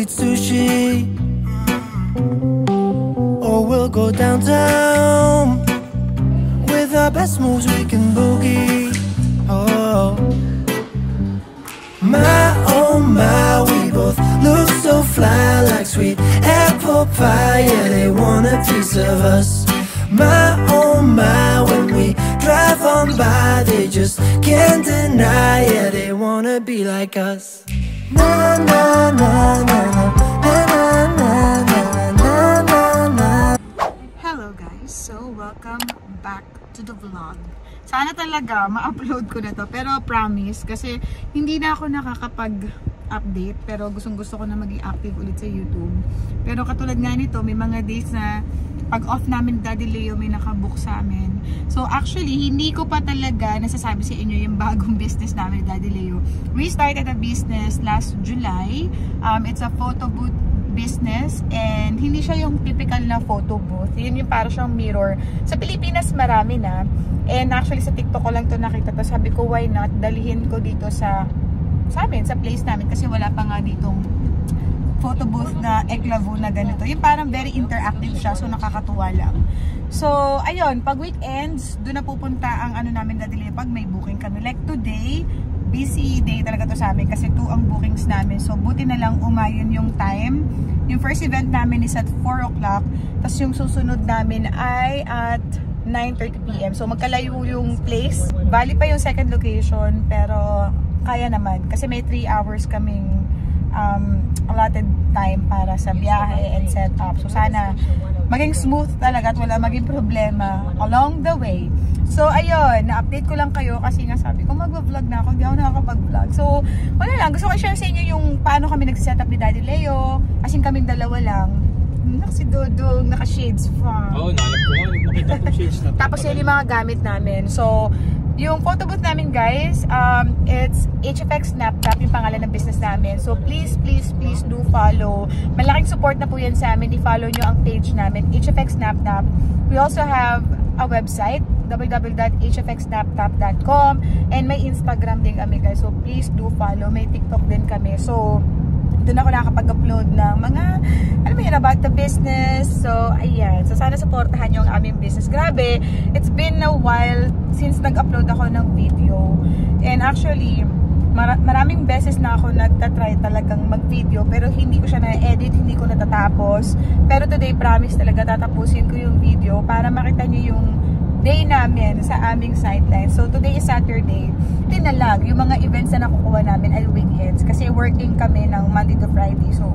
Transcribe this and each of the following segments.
eat sushi, or we'll go downtown. With our best moves we can boogie. Oh my, we both look so fly, like sweet apple pie. Yeah, they want a piece of us. My, oh my, when we drive on by, they just can't deny. Yeah, they wanna be like us. Na na na na na na na na na na. Hello guys, so welcome back to the vlog. Sana talaga ma-upload ko na to, pero promise, kasi hindi na ako nakakapag-update, pero gustong-gusto ko na maging active ulit sa YouTube. Pero katulad nga nito, may mga days na pag off namin Daddy Leo, may nakabook sa amin. So actually, hindi ko pa talaga nasasabi sa inyo yung bagong business namin ni Daddy Leo. We started a business last July. It's a photo booth business, and hindi siya yung typical na photo booth. Yun yung para siyang mirror. Sa Pilipinas marami na, and actually sa TikTok ko lang to nakita to. Sabi ko, why not dalihin ko dito sa amin, sa place namin, kasi wala pa nga ditong photo booth na eklavu na ganito. Yung parang very interactive siya, so nakakatuwa lang. So ayun, pag weekends doon na pupunta ang ano namin Daddy Leo pag may booking kami. Like today, busy day talaga to sa amin kasi 2 ang bookings namin. So buti na lang umayon yung time. Yung first event namin is at 4 o'clock. Tapos yung susunod namin ay at 9:30 PM. So magkalayo yung place. Bali pa yung second location, pero kaya naman. Kasi may 3 hours kaming allotted time para sa biyahe and setup. So sana maging smooth talaga at wala maging problema along the way. So ayun, na-update ko lang kayo kasi nga sabi ko mag-vlog na ako, hindi ako nakakapag-vlog. So wala lang, gusto ko i-share sa inyo yung paano kami nag-setup ni Daddy Leo. Kasi kaming dalawa lang. Si Dudong, naka-shades pa. Oo, nakita ko shades na. Tapos yun yung mga gamit namin. So yung photo booth namin guys, it's HFX Snaptap yung pangalan ng business namin. So please do follow. Malaking support na po yan sa amin. I-follow nyo ang page namin, HFX Snaptap. We also have a website, www.hfxsnaptap.com, and may Instagram din kami guys. So please do follow. May TikTok din kami. So doon ako nakakapag-upload ng mga, alam mo yun, about the business. So, ayan. So, sana supportahan nyo ang aming business. Grabe, it's been a while since nag-upload ako ng video. And actually, maraming beses na ako nagtatry talagang mag-video, pero hindi ko siya na-edit, hindi ko natatapos. Pero today, promise talaga, tatapusin ko yung video para makita nyo yung day namin sa aming sideline. So today is Saturday. Hindi na lang, yung mga events na nakukuha namin ay weekends kasi working kami ng Monday to Friday. So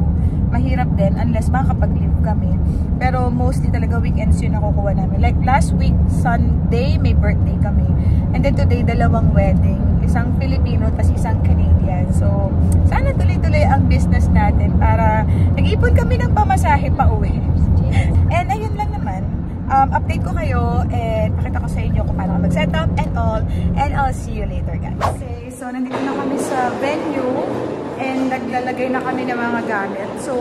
mahirap din unless makakapag-leave kami. Pero mostly talaga weekends yung nakukuha namin. Like last week, Sunday, may birthday kami. And then today, 2 wedding. Isang Filipino, tas isang Canadian. So sana tuloy-tuloy ang business natin para nag-ipon kami ng pamasahe pa uwi. And ayun lang naman. Update ko kayo and pakita ko sa inyo kung paano mag-setup and all, and I'll see you later guys. Okay, so nandito na kami sa venue and naglalagay na kami ng mga gamit. So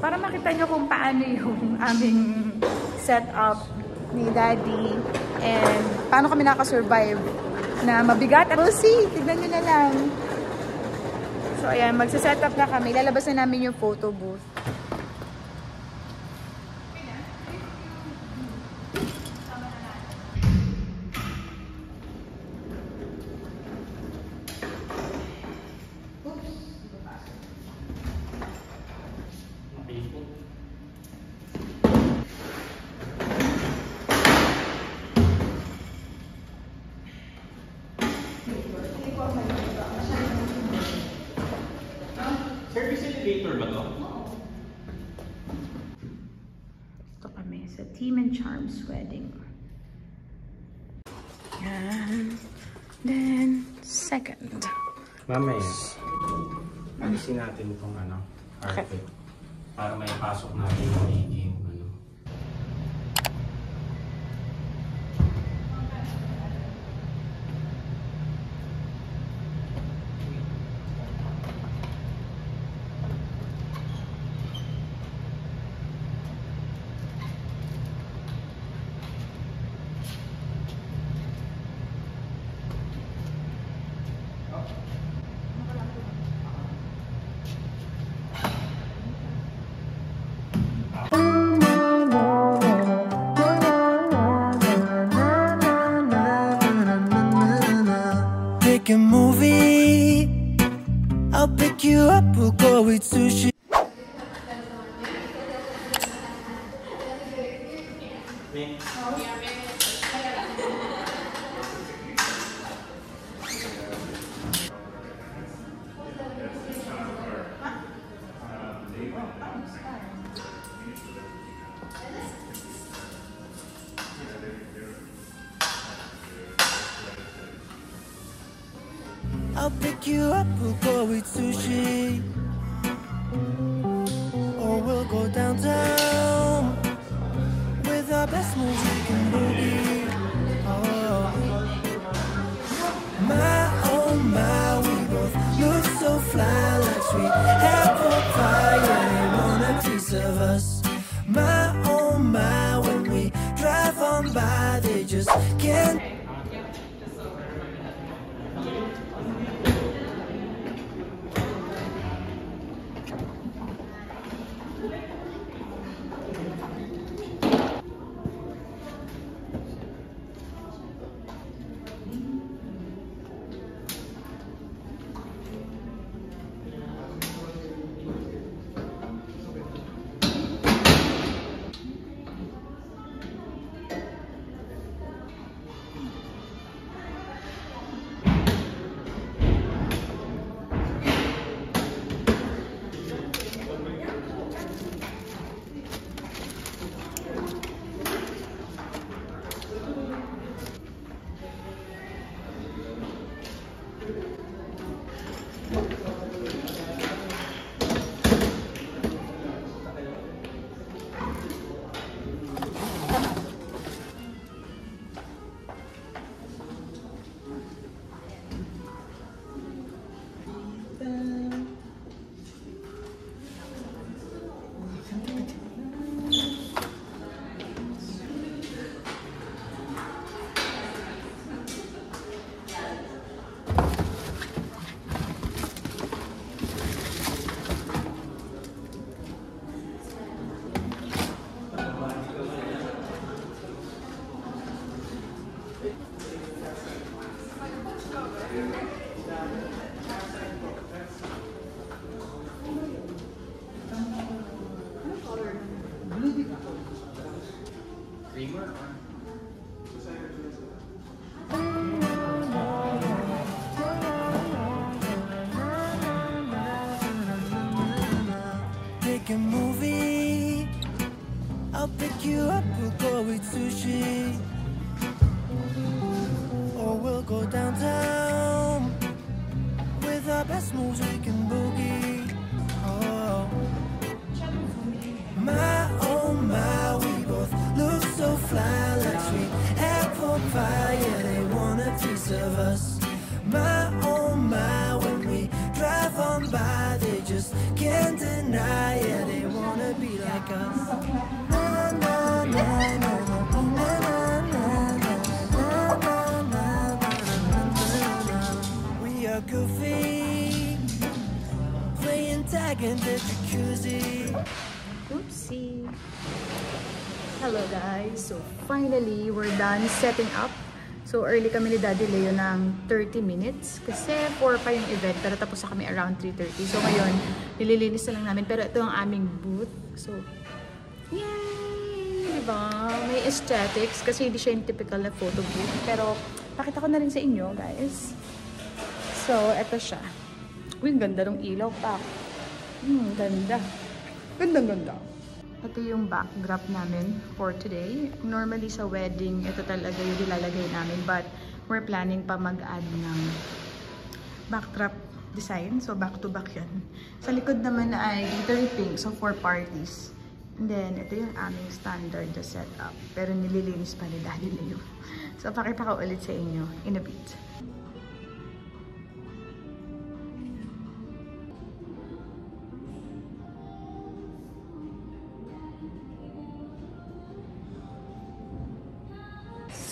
para makita nyo kung paano yung aming setup ni Daddy and paano kami nakasurvive na mabigat. We'll see, tignan nyo na lang. So ayan, magsa-setup na kami. Lalabas na namin yung photo booth. Service elevator ba to? Ito kami sa Team and Charms wedding. And then, second. Mamaya, alisin natin itong carpet. Para may pasok natin yung magiging May... I'll pick you up, we'll go eat sushi, or we'll go downtown with our best music and boogie. Oh my, we both look so fly like sweet apple pie. Yeah, they want a piece of us. My, when we drive on by, they just can't. Creamer? Make a movie, I'll pick you up, we'll go eat sushi, or we'll go downtown with our best moves, we can boogie. Oh my, we both look so fly like sweet apple pie. Yeah, they want a piece of us. My, when we drive on by, they just can't deny. Yeah, they wanna be like us. Na, na, na, na, na, na, na, na, na, na, na. We are goofy, playing tag in the jacuzzi. Oopsie. Hello guys. So finally, we're done setting up. So early kami ni Daddy Leo ng 30 minutes kasi 4 pa yung event pero tapos na kami around 3:30. So ngayon, nililinis na lang namin pero ito ang aming booth. So yay! Diba? May aesthetics kasi hindi siya yung typical na photo booth. Pero pakita ko na rin sa inyo guys. So ito siya. Uy, ganda ng ilaw pa. Ganda. Ganda. Ito yung backdrop namin for today. Normally sa wedding, ito talaga yung ilalagay namin. But we're planning pa mag-add ng backdrop design. So back to back yan. Sa likod naman ay glittery pink. So for parties. And then ito yung aming standard na setup. Pero nililinis pa ni Daddy Leo. So pakita ko ulit sa inyo in a bit.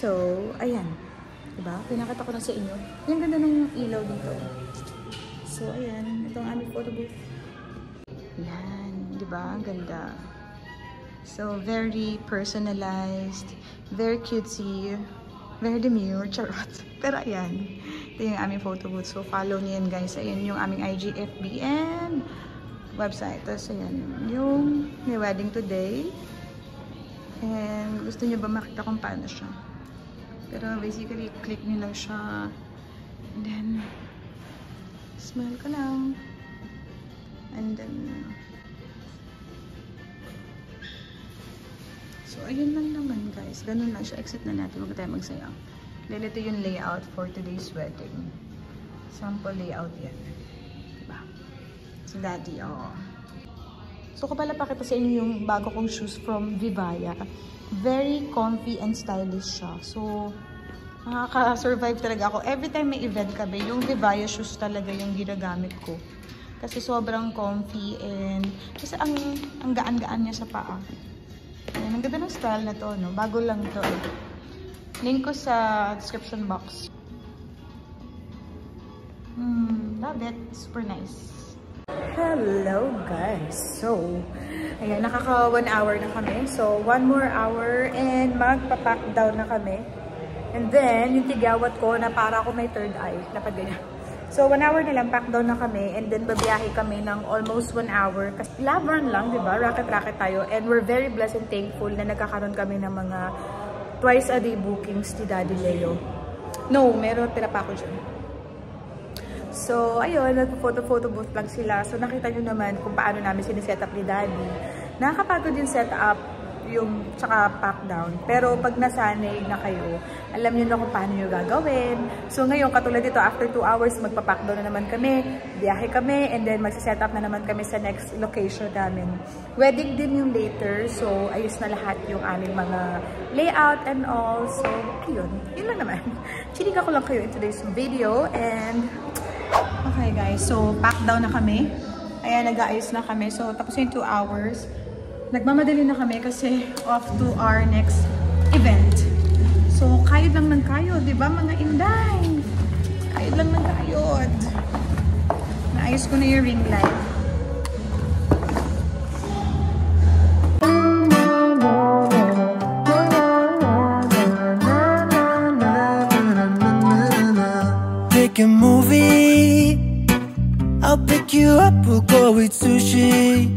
So, ayan. Diba? Pinakita ko na sa inyo. Yung ganda ng ilaw dito. So, ayan. Ito ang aming photo booth. Yan. Diba? Ang ganda. So, very personalized. Very cutesy. Very demure. Charot. Pero ayan. Ito yung aming photo booth. So, follow niyo yan guys. Ayan yung aming IG, FB, and website. Tapos, ayan. Yung may wedding today. And gusto niyo ba makita kung paano siya. Pero basically, click nyo lang siya. And then, smile ka lang. And then, so, ayun lang naman guys. Ganun lang siya. Exit na natin. Huwag tayo magsaya. Ito yung layout for today's wedding. Sample layout yan. Diba? Si Daddy, oh. So, ko pala pakita sa inyo yung bago kong shoes from Vivaya. Very comfy and stylish siya. So, nakaka-survive talaga ako. Every time may event kami, yung Vivaya shoes talaga yung ginagamit ko. Kasi sobrang comfy and kasi ang gaan-gaan niya sa paa. Ayan, ang ganda ng style na to, no? Bago lang to. Link ko sa description box. Love it. Super nice. Hello guys. So, ayan, nakaka 1 hour na kami. So, 1 more hour and magpa-pack down na kami. And then, yung tigawat ko na para ako may third eye. Dapat ganyan. So, 1 hour na lang, pack down na kami. And then, babiyahe kami ng almost 1 hour. Kasi lab run lang, diba? Racket-racket tayo. And we're very blessed and thankful na nagkakaroon kami ng mga twice a day bookings ni Daddy Leo. No, meron pila pa ako dyan. So, ayun, nagpo-photo booth lang sila. So, nakita nyo naman kung paano namin siniset up ni Daddy. Nakakapagod yung set up, yung tsaka pack down. Pero pag nasanay na kayo, alam nyo na kung paano nyo gagawin. So, ngayon, katulad dito, after 2 hours, magpa-pack down na naman kami. Biyahe kami, and then magsiset up na naman kami sa next location namin. Wedding din yung later. So, ayos na lahat yung aming mga layout and all. So, ayun. Yun lang naman. Chinika ko lang kayo in today's video. And okay guys, so pack down na kami. Ayan, nag-aayos na kami. So, tapos yung 2 hours. Nagmamadali na kami kasi off to our next event. So, kayod lang ng kayod, di ba mga inday? Kayod lang ng kayod. Naayos ko na yung ring light. Pick a movie, I'll pick you up, we'll go eat sushi.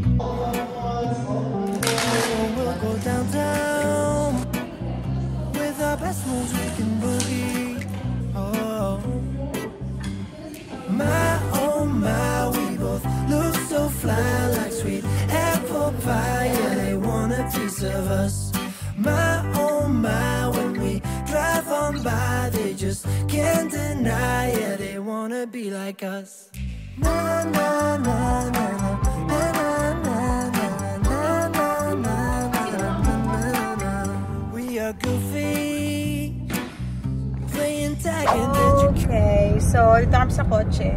We'll go downtown, with our best moves we can boogie. Oh my, we both look so fly like sweet apple pie. Yeah, they want a piece of us. Oh my, when we drive on by, they just can't deny. Yeah, they wanna be like us. Na na na na na na na na na na na. We are goofy, playing tag and okay, so dito kami sa kotse.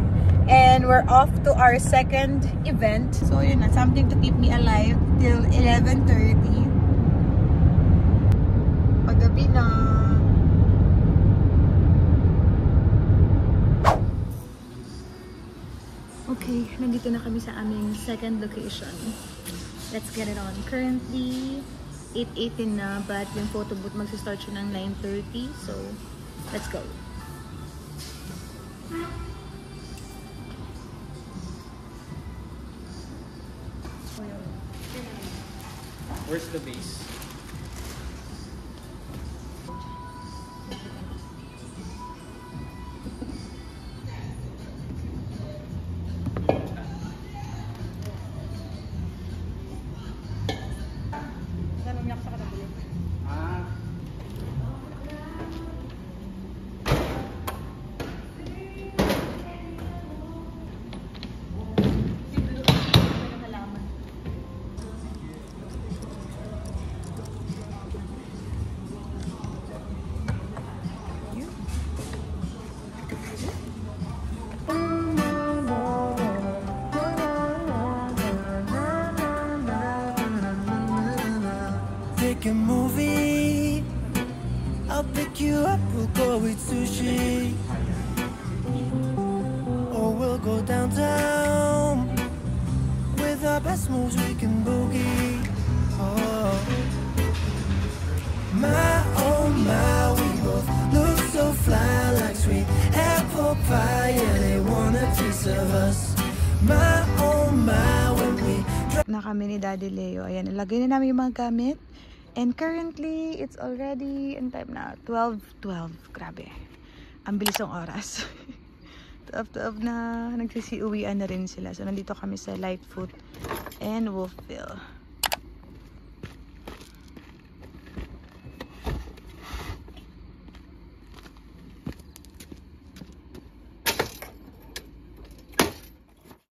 And we're off to our second event. So yun na, something to keep me alive till 11:30. Paggabi na. Okay, nandito na kami sa aming second location. Let's get it on. Currently, 8:18 na, but yung photo booth magsistart siya ng 9:30. So, let's go. Where's the base? Pick a movie, I'll pick you up, we'll go eat sushi. Or we'll go downtown, with our best moves we can boogie. Oh my, we both look so fly like sweet apple pie. Yeah, they want a piece of us. My, when we na kami ni Daddy Leo. Ayan, nalagay na namin yung mga gamit. And currently, it's already, in time na, 12:12. Grabe. Ang bilis ng oras. 12:12 na, nagsisiuwian na rin sila. So, nandito kami sa Lightfoot and Wolfville.